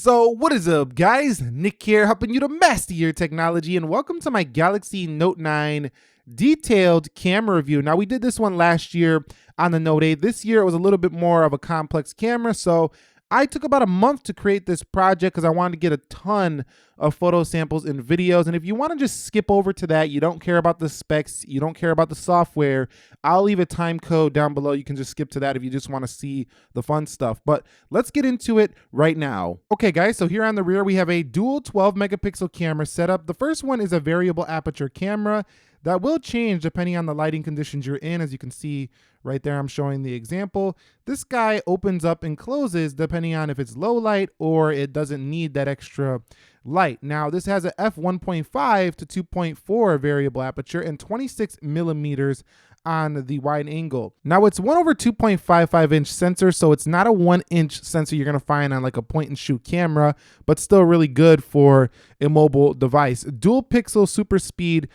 So what is up, guys? Nick here, helping you to master your technology, and welcome to my Galaxy Note 9 detailed camera review. Now, we did this one last year on the Note 8. This year it was a little bit more of a complex camera, so I took about a month to create this project because I wanted to get a ton of photo samples and videos. And if you want to just skip over to that, you don't care about the specs, you don't care about the software, I'll leave a time code down below. You can just skip to that if you just want to see the fun stuff. But let's get into it right now. Okay, guys, so here on the rear, we have a dual 12 megapixel camera setup. The first one is a variable aperture camera that will change depending on the lighting conditions you're in. As you can see right there, I'm showing the example. This guy opens up and closes depending on if it's low light or it doesn't need that extra light. Now, this has a f1.5 to 2.4 variable aperture and 26 millimeters on the wide angle. Now, it's 1/2.55 inch sensor, so it's not a 1-inch sensor you're gonna find on like a point and shoot camera, but still really good for a mobile device. Dual pixel super speed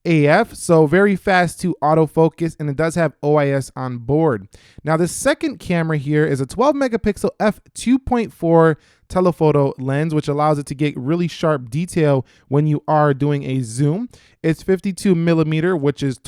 AF, so very fast to autofocus, and it does have OIS on board. Now, the second camera here is a 12 megapixel f2.4 telephoto lens, which allows it to get really sharp detail when you are doing a zoom. It's 52 millimeter, which is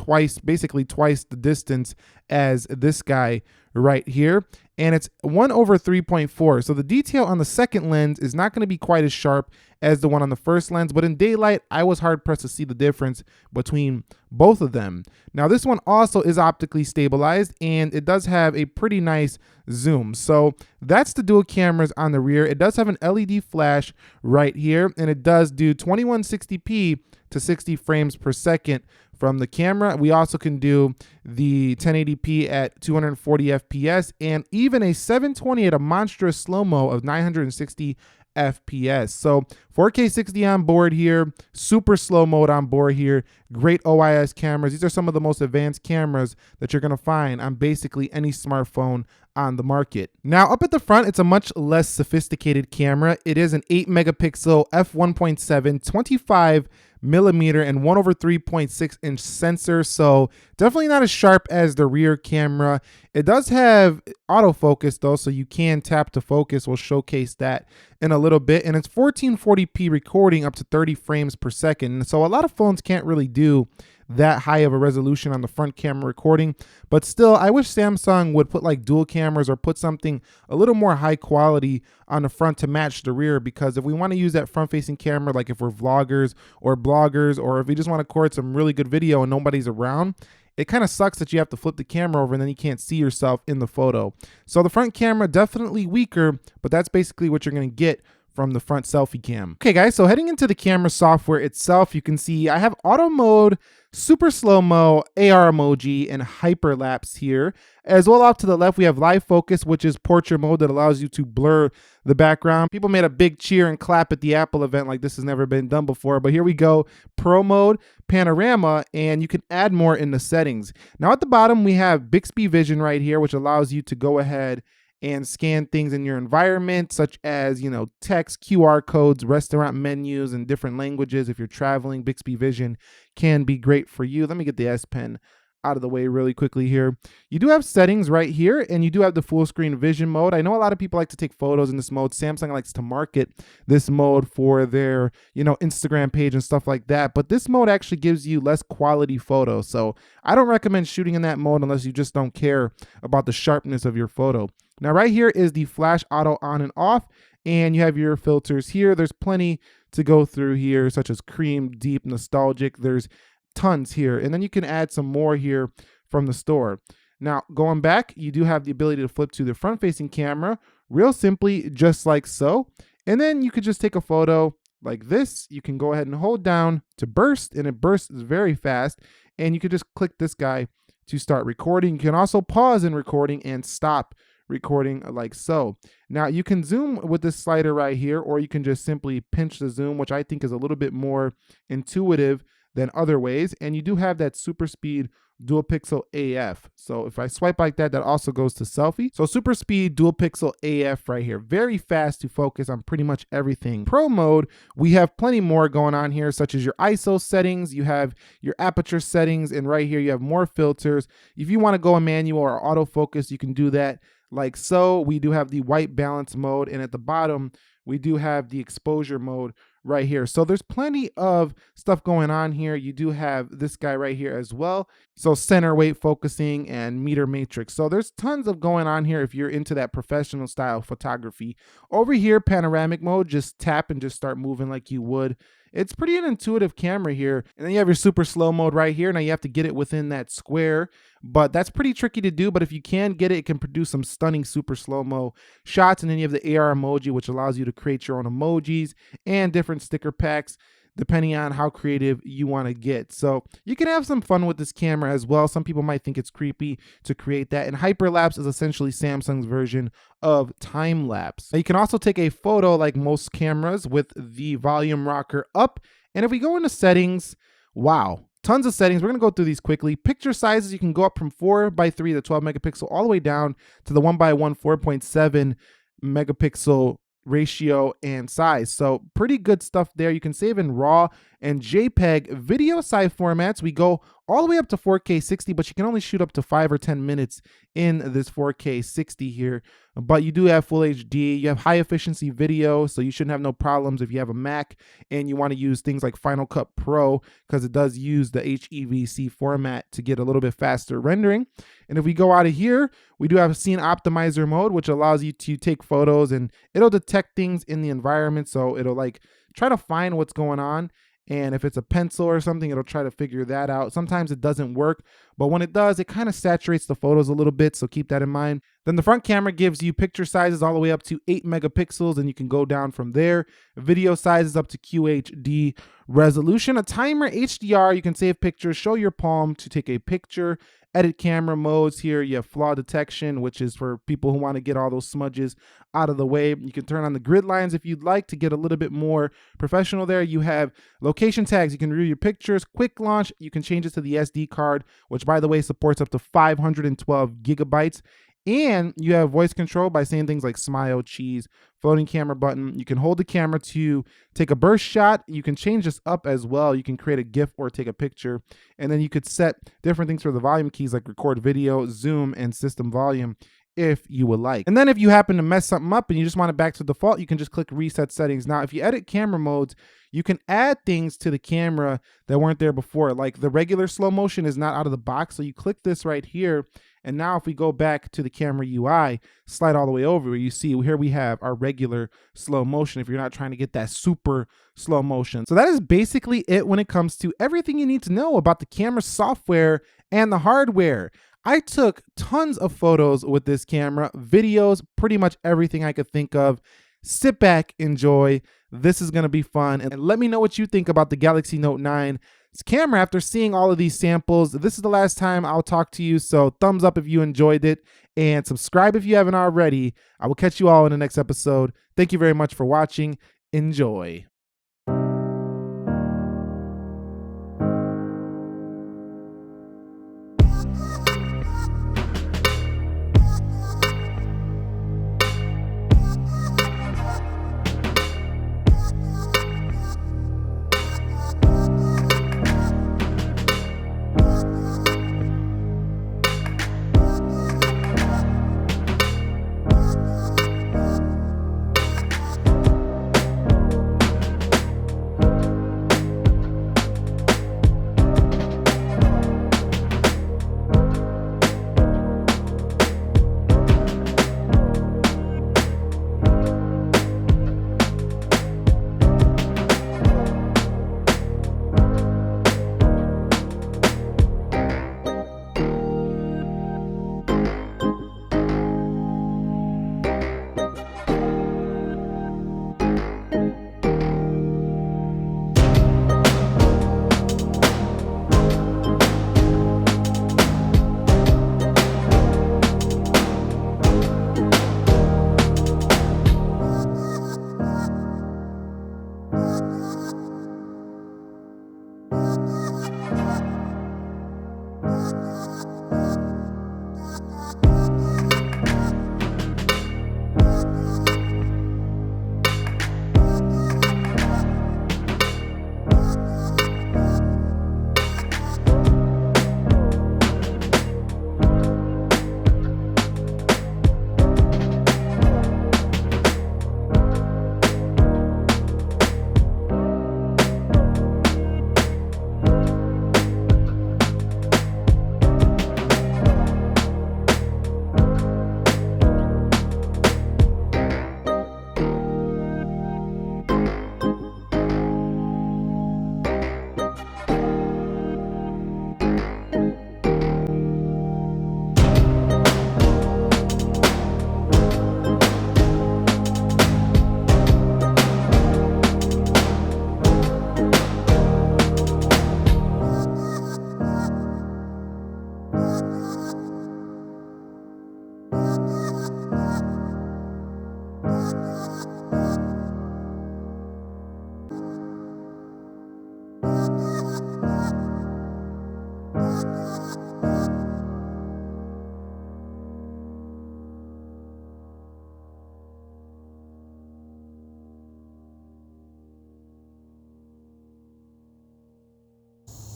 basically twice the distance as this guy right here. And it's 1/3.4. So the detail on the second lens is not going to be quite as sharp as the one on the first lens, but in daylight, I was hard pressed to see the difference between both of them. Now, this one also is optically stabilized, and it does have a pretty nice zoom. So that's the dual cameras on the rear. It does have an LED flash right here, and it does do 2160p to 60 frames per second from the camera. We also can do the 1080p at 240 FPS and even a 720 at a monstrous slow-mo of 960 FPS. So 4K 60 on board here, super slow mode on board here, great OIS cameras. These are some of the most advanced cameras that you're gonna find on basically any smartphone on the market. Now, up at the front, it's a much less sophisticated camera. It is an 8 megapixel f1.7, 25 millimeter and 1/3.6 inch sensor, so definitely not as sharp as the rear camera. It does have autofocus though, so you can tap to focus. We'll showcase that in a little bit, and it's 1440p recording up to 30 frames per second. So a lot of phones can't really do that high of a resolution on the front camera recording, but still, I wish Samsung would put like dual cameras or put something a little more high quality on the front to match the rear, because if we want to use that front facing camera, like if we're vloggers or bloggers, or if we just want to record some really good video and nobody's around, it kind of sucks that you have to flip the camera over and then you can't see yourself in the photo. So the front camera definitely weaker, but that's basically what you're going to get from the front selfie cam. Okay, guys, so heading into the camera software itself, you can see I have auto mode, super slow-mo, AR emoji, and hyperlapse here. As well, off to the left, we have live focus, which is portrait mode that allows you to blur the background. People made a big cheer and clap at the Apple event like this has never been done before, but here we go. Pro mode, panorama, and you can add more in the settings. Now at the bottom, we have Bixby Vision right here, which allows you to go ahead and scan things in your environment, such as, you know, text, QR codes, restaurant menus, and different languages. If you're traveling, Bixby Vision can be great for you. Let me get the S Pen out of the way really quickly here. You do have settings right here, and you do have the full screen vision mode. I know a lot of people like to take photos in this mode. Samsung likes to market this mode for their, you know, Instagram page and stuff like that, but this mode actually gives you less quality photos. So I don't recommend shooting in that mode unless you just don't care about the sharpness of your photo. Now right here is the flash auto on and off, and you have your filters here. There's plenty to go through here, such as cream, deep, nostalgic. There's tons here, and then you can add some more here from the store. Now going back, you do have the ability to flip to the front facing camera real simply, just like so, and then you could just take a photo like this. You can go ahead and hold down to burst, and it bursts very fast, and you could just click this guy to start recording. You can also pause in recording and stop recording like so. Now you can zoom with this slider right here, or you can just simply pinch the zoom, which I think is a little bit more intuitive than other ways. And you do have that super speed dual pixel AF. So if I swipe like that, that also goes to selfie. So super speed dual pixel AF right here. Very fast to focus on pretty much everything. Pro mode, we have plenty more going on here, such as your ISO settings, you have your aperture settings, and right here you have more filters. If you want to go a manual or autofocus, you can do that like so. We do have the white balance mode, and at the bottom, we do have the exposure mode right here. So there's plenty of stuff going on here. You do have this guy right here as well. So center weight focusing and meter matrix. So there's tons of going on here if you're into that professional style photography. Over here, panoramic mode, just tap and just start moving like you would. It's pretty an intuitive camera here. And then you have your super slow mode right here. Now you have to get it within that square, but that's pretty tricky to do. But if you can get it, it can produce some stunning super slow-mo shots. And then you have the AR emoji, which allows you to create your own emojis and different sticker packs, depending on how creative you want to get. So you can have some fun with this camera as well. Some people might think it's creepy to create that. And hyperlapse is essentially Samsung's version of time lapse. You can also take a photo like most cameras with the volume rocker up. And if we go into settings, wow, tons of settings. We're gonna go through these quickly. Picture sizes, you can go up from 4:3, the 12 megapixel, all the way down to the 1:1, 4.7 megapixel ratio and size. So pretty good stuff there. You can save in RAW and JPEG. Video size formats, we go all the way up to 4K 60, but you can only shoot up to 5 or 10 minutes in this 4K 60 here. But you do have full HD. You have high efficiency video, so you shouldn't have no problems if you have a Mac and you want to use things like Final Cut Pro, because it does use the HEVC format to get a little bit faster rendering. And if we go out of here, we do have Scene Optimizer mode, which allows you to take photos and it'll detect things in the environment. So it'll like try to find what's going on. And if it's a pencil or something, it'll try to figure that out. Sometimes it doesn't work, but when it does, it kind of saturates the photos a little bit, so keep that in mind. Then the front camera gives you picture sizes all the way up to 8 megapixels, and you can go down from there. Video sizes up to QHD resolution. A timer, HDR, you can save pictures, show your palm to take a picture. Edit camera modes here. You have flaw detection, which is for people who want to get all those smudges out of the way. You can turn on the grid lines if you'd like to get a little bit more professional there. You have location tags. You can review your pictures. Quick launch. You can change it to the SD card, which by the way supports up to 512 gigabytes. And you have voice control by saying things like smile, cheese, floating camera button. You can hold the camera to take a burst shot. You can change this up as well. You can create a GIF or take a picture. And then you could set different things for the volume keys like record video, zoom, and system volume if you would like. And then if you happen to mess something up and you just want it back to default, you can just click reset settings. Now, if you edit camera modes, you can add things to the camera that weren't there before. Like the regular slow motion is not out of the box. So you click this right here. And now if we go back to the camera UI, slide all the way over, you see here we have our regular slow motion if you're not trying to get that super slow motion. So that is basically it when it comes to everything you need to know about the camera software and the hardware. I took tons of photos with this camera, videos, pretty much everything I could think of. Sit back, enjoy. This is gonna be fun. And let me know what you think about the Galaxy Note 9 camera after seeing all of these samples. This is the last time I'll talk to you, so thumbs up if you enjoyed it and subscribe if you haven't already. I will catch you all in the next episode. Thank you very much for watching. Enjoy.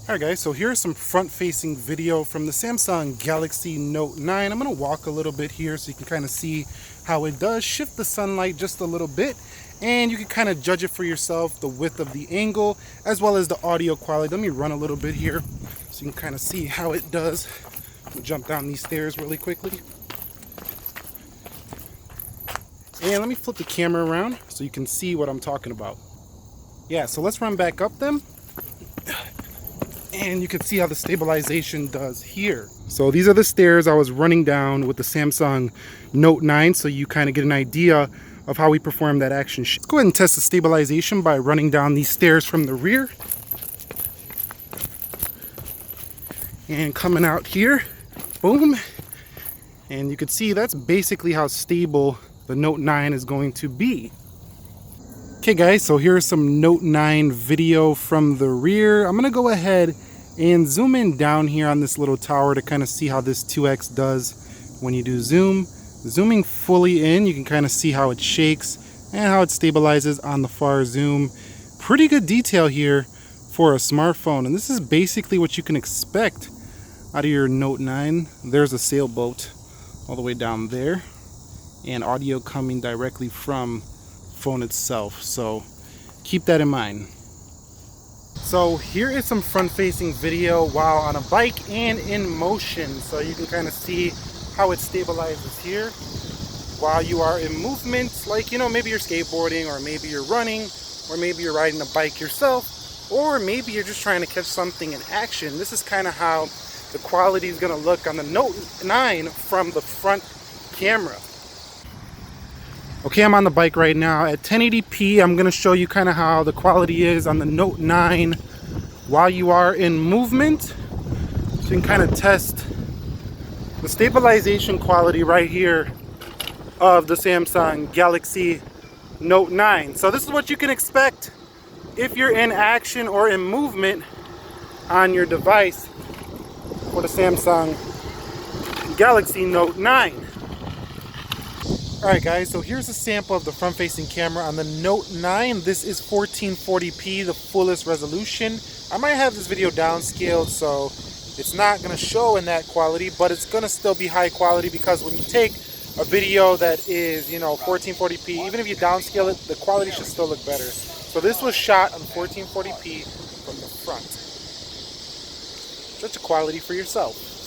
Alright guys, so here's some front-facing video from the Samsung Galaxy Note 9. I'm going to walk a little bit here so you can kind of see how it does shift the sunlight just a little bit, and you can kind of judge it for yourself, the width of the angle as well as the audio quality. Let me run a little bit here so you can kind of see how it does. I'll jump down these stairs really quickly. And let me flip the camera around so you can see what I'm talking about. Yeah, so let's run back up them. And you can see how the stabilization does here. So these are the stairs I was running down with the Samsung Note 9, so you kind of get an idea of how we perform that action. Let's go ahead and test the stabilization by running down these stairs from the rear. And coming out here, boom. And you can see that's basically how stable the Note 9 is going to be. Okay guys, so here's some Note 9 video from the rear. I'm gonna go ahead and zoom in down here on this little tower to kind of see how this 2x does when you do zoom. Zooming fully in, you can kind of see how it shakes and how it stabilizes on the far zoom. Pretty good detail here for a smartphone, and this is basically what you can expect out of your Note 9. There's a sailboat all the way down there, and audio coming directly from phone itself, so keep that in mind. So here is some front-facing video while on a bike and in motion, so you can kind of see how it stabilizes here while you are in movement, like, you know, maybe you're skateboarding, or maybe you're running, or maybe you're riding a bike yourself, or maybe you're just trying to catch something in action. This is kind of how the quality is going to look on the Note 9 from the front camera. Okay, I'm on the bike right now at 1080p. I'm going to show you kind of how the quality is on the Note 9 while you are in movement. So you can kind of test the stabilization quality right here of the Samsung Galaxy Note 9. So this is what you can expect if you're in action or in movement on your device for the Samsung Galaxy Note 9. Alright guys, so here's a sample of the front-facing camera on the Note 9. This is 1440p, the fullest resolution. I might have this video downscaled, so it's not going to show in that quality, but it's going to still be high quality, because when you take a video that is, you know, 1440p, even if you downscale it, the quality should still look better. So this was shot on 1440p from the front. Such a quality for yourself.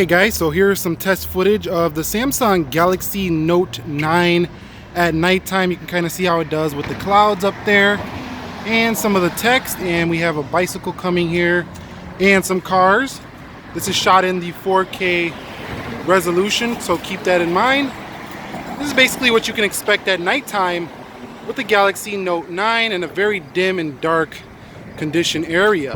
Okay guys, so here's some test footage of the Samsung Galaxy Note 9 at nighttime. You can kind of see how it does with the clouds up there and some of the text, and we have a bicycle coming here and some cars. This is shot in the 4K resolution, so keep that in mind. This is basically what you can expect at nighttime with the Galaxy Note 9 in a very dim and dark condition area.